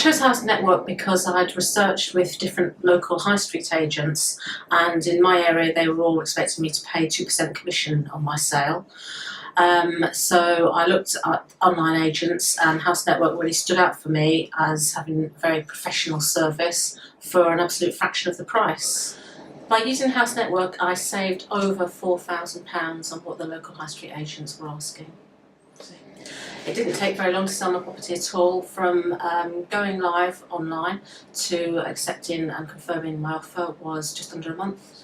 chose House Network because I'd researched with different local high street agents, and in my area they were all expecting me to pay 2% commission on my sale. So I looked at online agents, and House Network really stood out for me as having a very professional service for an absolute fraction of the price. By using House Network, I saved over £4,000 on what the local high street agents were asking. It didn't take very long to sell my property at all. From going live online to accepting and confirming my offer was just under a month.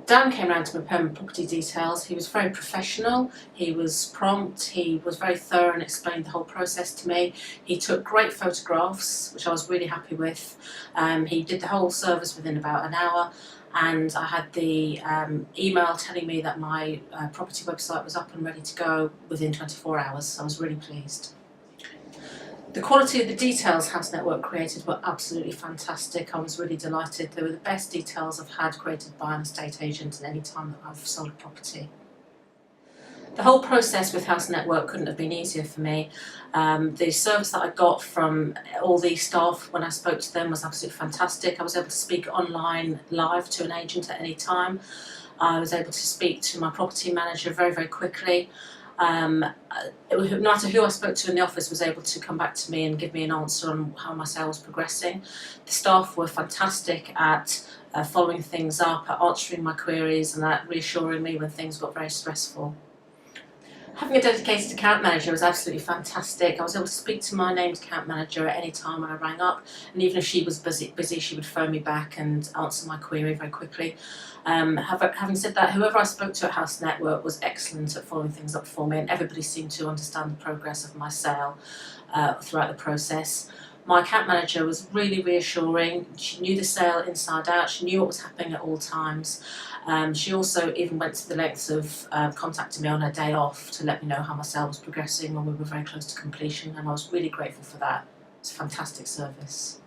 Dan came round to my permanent property details. He was very professional, he was prompt, he was very thorough and explained the whole process to me. He took great photographs, which I was really happy with. He did the whole service within about an hour, and I had the email telling me that my property website was up and ready to go within 24 hours, so I was really pleased. The quality of the details House Network created were absolutely fantastic. I was really delighted. They were the best details I've had created by an estate agent at any time that I've sold a property. The whole process with House Network couldn't have been easier for me. The service that I got from all the staff when I spoke to them was absolutely fantastic. I was able to speak online live to an agent at any time. I was able to speak to my property manager very, very quickly. No matter who I spoke to in the office was able to come back to me and give me an answer on how my sale was progressing. The staff were fantastic at following things up, at answering my queries and at reassuring me when things got very stressful. Having a dedicated account manager was absolutely fantastic. I was able to speak to my named account manager at any time when I rang up, and even if she was busy she would phone me back and answer my query very quickly. Having said that, whoever I spoke to at House Network was excellent at following things up for me, and everybody seemed to understand the progress of my sale throughout the process. My account manager was really reassuring. She knew the sale inside out, she knew what was happening at all times. She also even went to the lengths of contacting me on her day off to let me know how my sale was progressing when we were very close to completion, and I was really grateful for that. It's a fantastic service.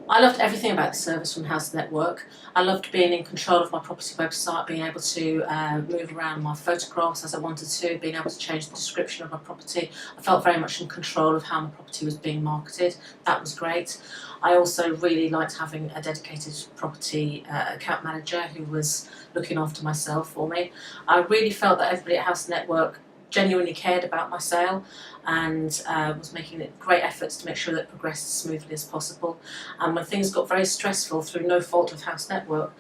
I loved everything about the service from House Network. I loved being in control of my property website, being able to move around my photographs as I wanted to, being able to change the description of my property. I felt very much in control of how my property was being marketed. That was great. I also really liked having a dedicated property account manager who was looking after my sale for me. I really felt that everybody at House Network genuinely cared about my sale and was making great efforts to make sure that it progressed as smoothly as possible. And when things got very stressful through no fault of House Network,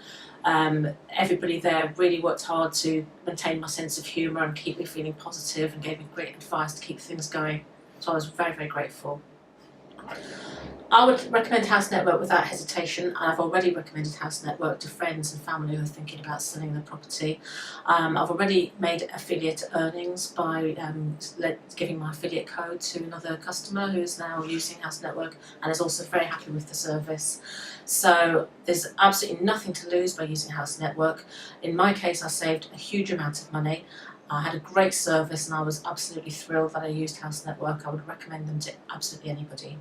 everybody there really worked hard to maintain my sense of humour and keep me feeling positive, and gave me great advice to keep things going. So I was very, very grateful. I would recommend House Network without hesitation, and I've already recommended House Network to friends and family who are thinking about selling their property. I've already made affiliate earnings by giving my affiliate code to another customer who is now using House Network and is also very happy with the service. So there's absolutely nothing to lose by using House Network. In my case, I saved a huge amount of money. I had a great service and I was absolutely thrilled that I used House Network. I would recommend them to absolutely anybody.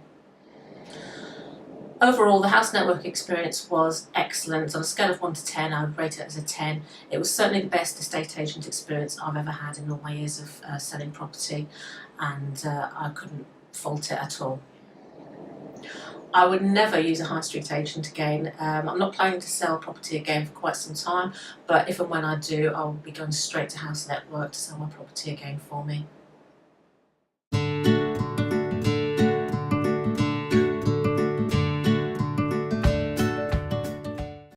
Overall, the House Network experience was excellent. On a scale of 1 to 10, I would rate it as a 10. It was certainly the best estate agent experience I've ever had in all my years of selling property, and I couldn't fault it at all. I would never use a high street agent again. I'm not planning to sell property again for quite some time, but if and when I do, I'll be going straight to House Network to sell my property again for me.